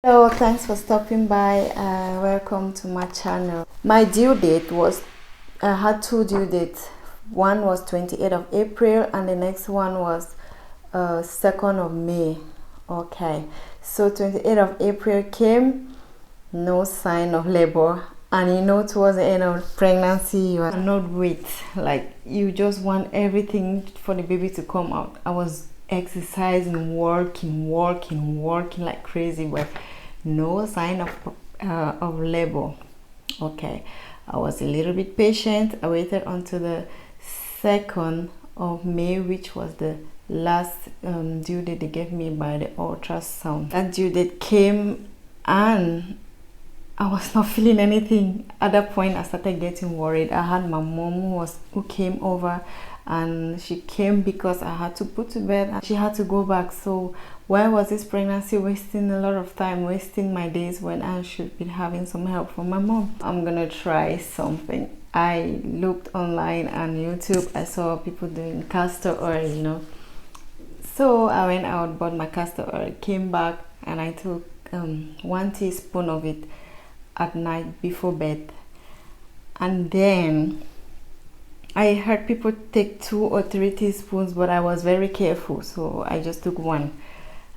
Hello, thanks for stopping by. Welcome to my channel. My due date was, I had two due dates. One was 28th of April and the next one was 2nd of May. Okay, so 28th of April came, no sign of labor. And you know, towards the end of pregnancy, you are not wait. Like, you just want everything for the baby to come out. I was exercising, working like crazy, but no sign of labor. Okay, I was a little bit patient. I waited until the 2nd of May, which was the last due date they gave me by the ultrasound. That due date came and I was not feeling anything. At that point, I started getting worried. I had my mom who came over, and she came because I had to put to bed and she had to go back. So why was this pregnancy wasting a lot of time, wasting my days when I should be having some help from my mom? I'm gonna try something. I looked online on YouTube. I saw people doing castor oil, you know. So I went out, bought my castor oil, came back, and I took 1 teaspoon of it at night before bed. And then I heard people take 2 or 3 teaspoons, but I was very careful, so I just took 1.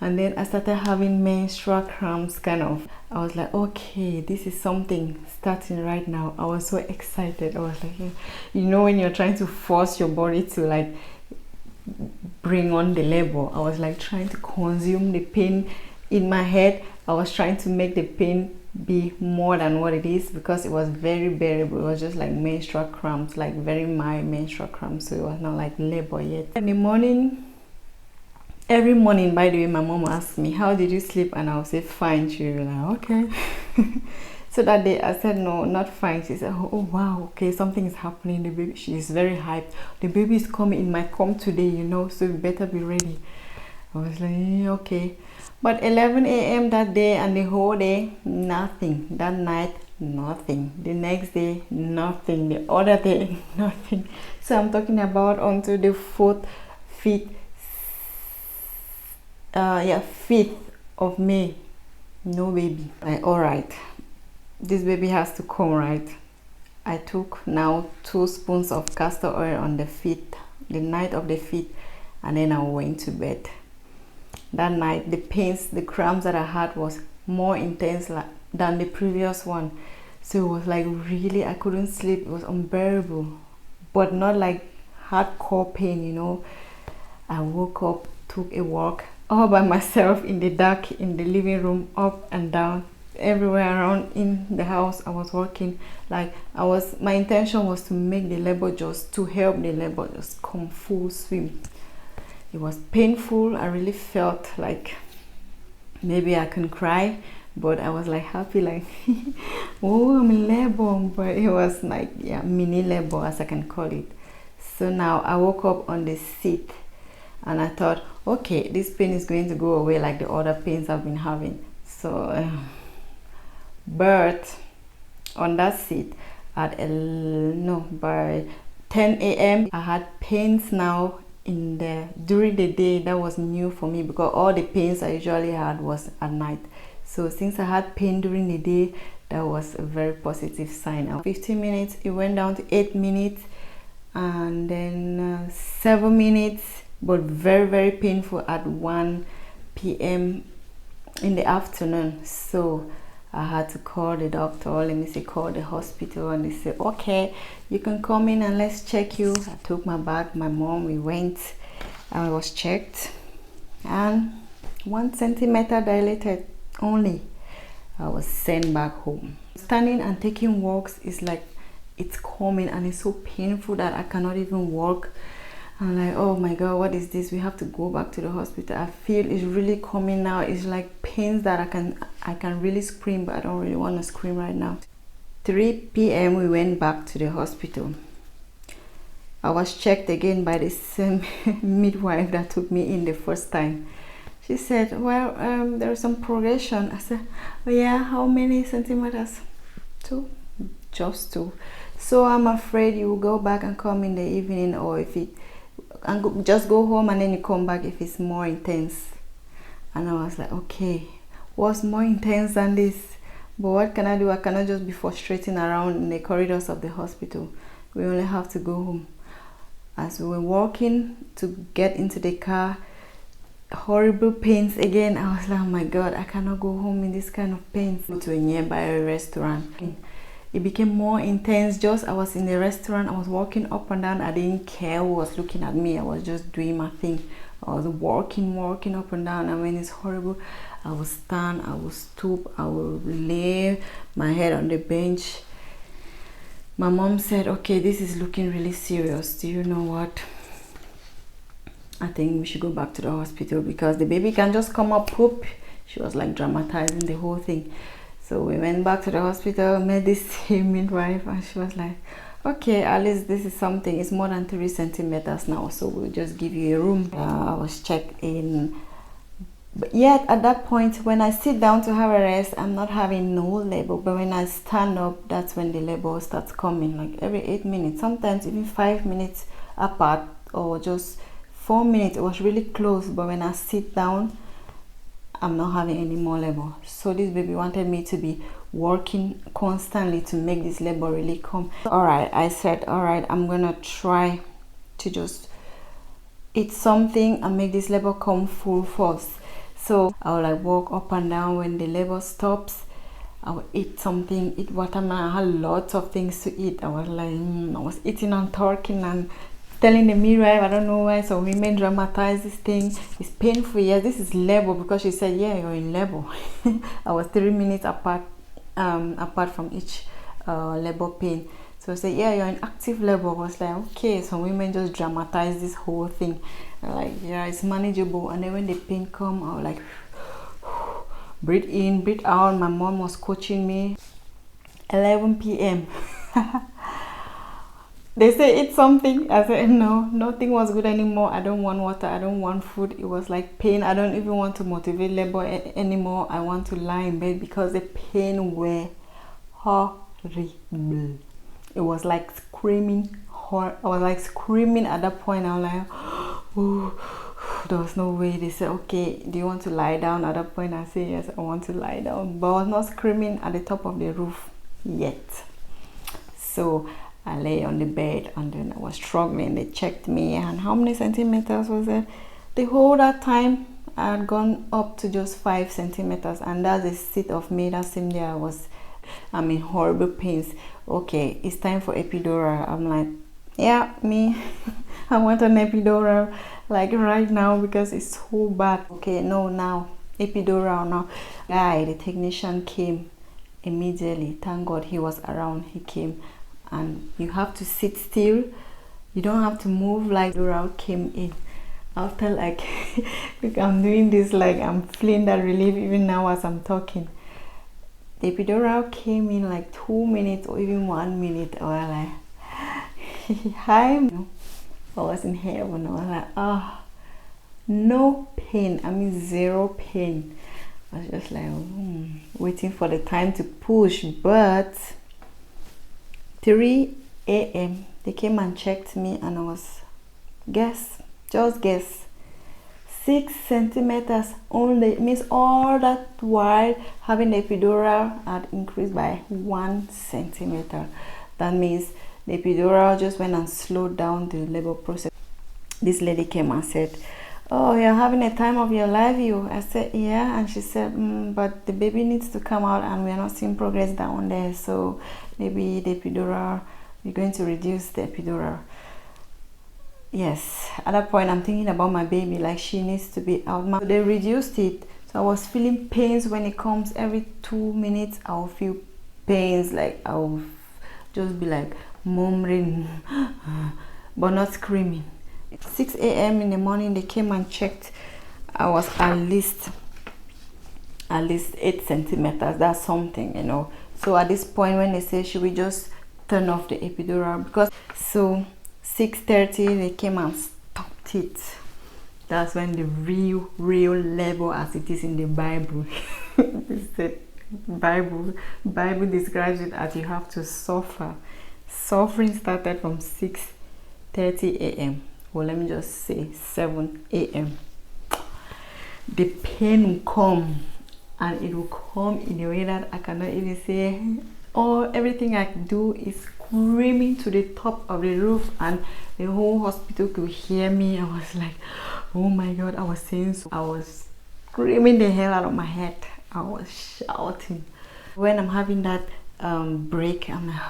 And then I started having menstrual cramps, kind of. I was like, okay, this is something starting right now. I was so excited. I was like, you know, when you're trying to force your body to like bring on the labor, I was like trying to consume the pain in my head. I was trying to make the pain be more than what it is, because it was very bearable. It was just like menstrual cramps, like very mild menstrual cramps, so it was not like labor yet. In the morning, every morning, by the way, my mom asked me, how did you sleep? And I'll say fine. She was like, okay. So that day I said no, not fine. She said, oh wow, okay, something is happening. The baby, she is very hyped. The baby is coming. It might come today, you know, so you better be ready. I was like, okay. But 11 a.m. that day and the whole day, nothing. That night, nothing. The next day, nothing. The other day, nothing. So I'm talking about until the 5th of May, no baby. All right, this baby has to come, right? I took now 2 spoons of castor oil on the 5th, the night of the 5th, and then I went to bed. That night, the pains, the cramps that I had was more intense than the previous one. So it was like really, I couldn't sleep. It was unbearable, but not like hardcore pain, you know. I woke up, took a walk all by myself in the dark, in the living room, up and down, everywhere around in the house. I was walking like my intention was to make the labor, just to help the labor just come full swing. It was painful. I really felt like maybe I can cry, but I was like happy, like oh, I'm in labor. But it was like, yeah, mini labor, as I can call it. So now I woke up on the 6th and I thought, okay, this pain is going to go away like the other pains I've been having. So but on that 6th at by 10 a.m. I had pains now during the day. That was new for me, because all the pains I usually had was at night. So since I had pain during the day, that was a very positive sign. 15 minutes, it went down to 8 minutes, and then 7 minutes, but very, very painful at 1 p.m. in the afternoon. So I had to call the doctor, call the hospital, and they said, okay, you can come in and let's check you. I took my bag, my mom, we went, and I was checked, and 1 centimeter dilated only. I was sent back home. Standing and taking walks is like, it's coming, and it's so painful that I cannot even walk. I'm like, oh my god, what is this? We have to go back to the hospital. I feel it's really coming now. It's like pains that I can really scream, but I don't really want to scream right now. 3 p.m. we went back to the hospital. I was checked again by the same midwife that took me in the first time. She said, well, there's some progression. I said, oh yeah, how many centimeters? 2, just 2. So I'm afraid you will go back and come in the evening, or just go home and then you come back if it's more intense. And I was like, okay, was more intense than this. But what can I do? I cannot just be frustrating around in the corridors of the hospital. We only have to go home. As we were walking to get into the car, horrible pains again. I was like, oh my god, I cannot go home in this kind of pains. To a nearby restaurant, it became more intense. Just I was in the restaurant, I was walking up and down. I didn't care who was looking at me. I was just doing my thing. I was walking up and down, and when it's horrible, I will stand, I will stoop, I will lay my head on the bench. My mom said, okay, this is looking really serious. Do you know what? I think we should go back to the hospital because the baby can just come up, poop. She was like dramatizing the whole thing. So we went back to the hospital, met this same midwife, and she was like, okay, at least this is something. It's more than 3 centimeters now, so we'll just give you a room. I was checked in. But yet at that point, when I sit down to have a rest, I'm not having no labor. But when I stand up, that's when the labor starts coming, like every 8 minutes, sometimes even 5 minutes apart, or just 4 minutes. It was really close. But when I sit down, I'm not having any more labor. So this baby wanted me to be working constantly to make this labor really come. All right, I said, all right, I'm gonna try to just eat something and make this labor come full force. So I will like walk up and down when the labor stops. I will eat something, eat watermelon. I had lots of things to eat. I was like, I was eating and talking and telling the midwife, I don't know why some women dramatize this thing. It's painful. Yeah, this is labor, because she said, yeah, you're in labor. I was 3 minutes apart from each labor pain. So I said, yeah, you're in active labor. I was like, okay, some women just dramatize this whole thing. Like, yeah, it's manageable. And then when the pain come, I was like, breathe in, breathe out. My mom was coaching me. 11 p.m. They say eat something. I said no, nothing was good anymore. I don't want water, I don't want food. It was like pain. I don't even want to motivate labor anymore. I want to lie in bed because the pain were horrible. It was like screaming. I was like screaming at that point. I was like, oh, there was no way. They said, okay, do you want to lie down? At that point I said yes, I want to lie down, but I was not screaming at the top of the roof yet. So I lay on the bed and then I was struggling. They checked me, and how many centimeters was it? The whole that time I had gone up to just 5 centimeters, and that's the state of me. That same day I'm in horrible pains. Okay, it's time for epidural. I'm like, yeah, me. I want an epidural like right now because it's so bad. Okay, no, now epidural now. Guy, the technician came immediately. Thank God he was around. He came. And you have to sit still, you don't have to move. Like epidural came in after like look, I'm doing this, like I'm feeling that relief even now as I'm talking. The epidural came in like 2 minutes or even 1 minute. I was like, hi. I was in heaven. I was like, ah, no pain. I mean, zero pain. I was just like waiting for the time to push. But 3 a.m. they came and checked me, and I was, just guess, 6 centimeters only. It means all that while having the epidural had increased by 1 centimeter. That means the epidural just went and slowed down the labor process. This lady came and said, oh, you're having a time of your life, you. I said, yeah. And she said, but the baby needs to come out and we're not seeing progress down there, so maybe the epidural, we're going to reduce the epidural. Yes, at that point I'm thinking about my baby, like she needs to be out. So they reduced it. So I was feeling pains when it comes. Every 2 minutes I'll feel pains, like I'll just be like murmuring but not screaming. 6 a.m. in the morning they came and checked. I was at least 8 centimeters. That's something, you know. So at this point when they say should we just turn off the epidural, because so 6:30 they came and stopped it. That's when the real labor, as it is in the Bible, the Bible describes it as you have to suffer. Suffering started from 6:30 a.m. Well, let me just say 7 a.m. The pain will come and it will come in a way that I cannot even say. Everything I do is screaming to the top of the roof, and the whole hospital could hear me. I was like, oh my god, I was saying so. I was screaming the hell out of my head. I was shouting. When I'm having that break, I'm like,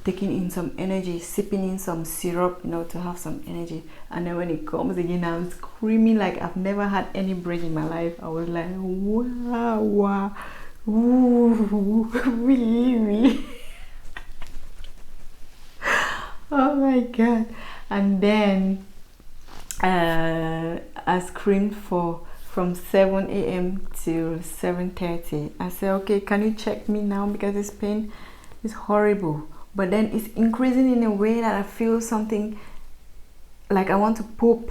taking in some energy, sipping in some syrup, to have some energy. And then when it comes again, I'm screaming like I've never had any break in my life. I was like, wow, wow, ooh, wee. Oh my god. And then I screamed from 7 a.m. to 7:30. I said, okay, can you check me now, because this pain is horrible. But then it's increasing in a way that I feel something like I want to poop.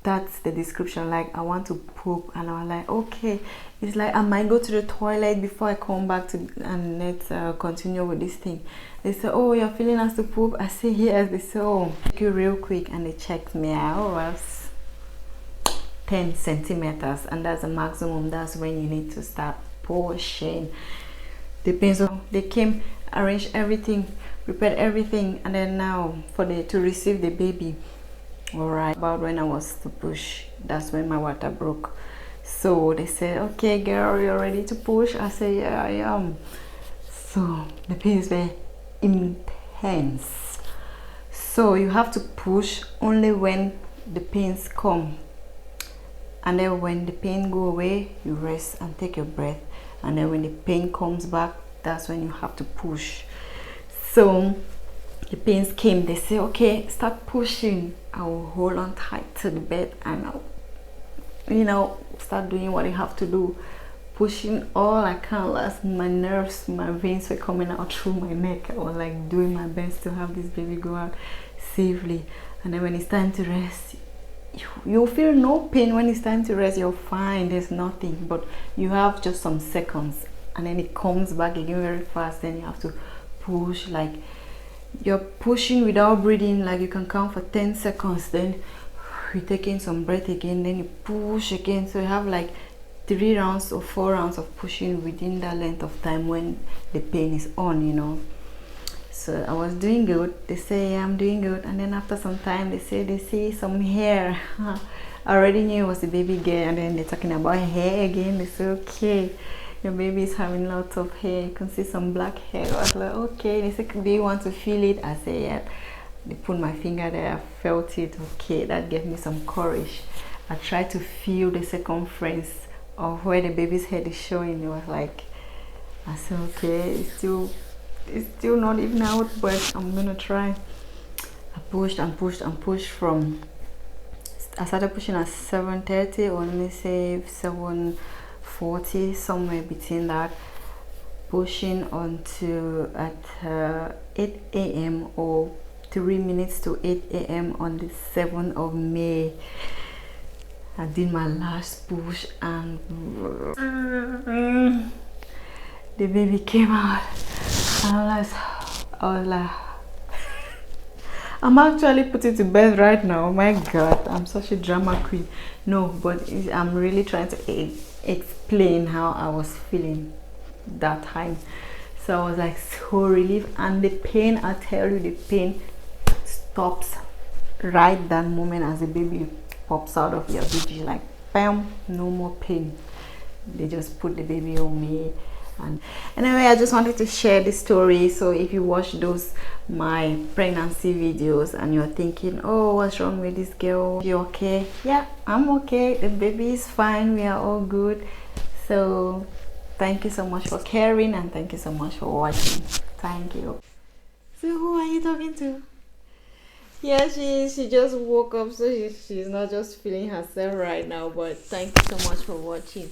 That's the description, like I want to poop. And I was like, okay, it's like I might go to the toilet before I come back and let's continue with this thing. They said, oh, you're feeling us to poop? I say yes. They said, oh, check you real quick. And they checked me out. Well, 10 centimeters, and that's the maximum. That's when you need to start pushing. Depends on, they came, arranged everything, prepared everything, and then now to receive the baby. All right, about when I was to push, that's when my water broke. So they said, okay girl, you're ready to push? I said, yeah, I am. So the pains were intense. So you have to push only when the pains come, and then when the pain go away, you rest and take your breath. And then when the pain comes back, that's when you have to push. So the pains came. They say, okay, start pushing. I will hold on tight to the bed and I'll, start doing what I have to do. Pushing all I can. Last, my nerves, my veins were coming out through my neck. I was like doing my best to have this baby go out safely. And then when it's time to rest, you'll feel no pain. When it's time to rest, you're fine, there's nothing, but you have just some seconds, and then it comes back again very fast. Then you have to push, like you're pushing without breathing, like you can count for 10 seconds, then you take in some breath again, then you push again. So you have like 3 rounds or 4 rounds of pushing within that length of time when the pain is on. So I was doing good. They say, yeah, I'm doing good. And then after some time, they say they see some hair. I already knew it was a baby girl. And then they're talking about hair again. They say, okay, your baby is having lots of hair. You can see some black hair. I was like, okay. They said, do you want to feel it? I said, yeah. They put my finger there. I felt it. Okay, that gave me some courage. I tried to feel the circumference of where the baby's head is showing. It was like, I said, okay, it's still not even out, but I'm gonna try. I pushed and pushed and pushed I started pushing at 7:30, or let me say 7:40, somewhere between that, pushing until at 8 a.m. or 3 minutes to 8 a.m. on the 7th of May. I did my last push and the baby came out. I was like, I'm actually putting to bed right now. Oh my god, I'm such a drama queen. No, but I'm really trying to explain how I was feeling that time. So I was like so relieved, and the pain, I tell you, the pain stops right that moment as the baby pops out of your BG. Like bam, no more pain. They just put the baby on me. And anyway, I just wanted to share this story. So if you watch my pregnancy videos and you're thinking, oh, what's wrong with this girl, you okay? Yeah, I'm okay. The baby is fine. We are all good. So thank you so much for caring, and thank you so much for watching. Thank you. So who are you talking to? Yeah, she just woke up, so she's not just feeling herself right now. But thank you so much for watching.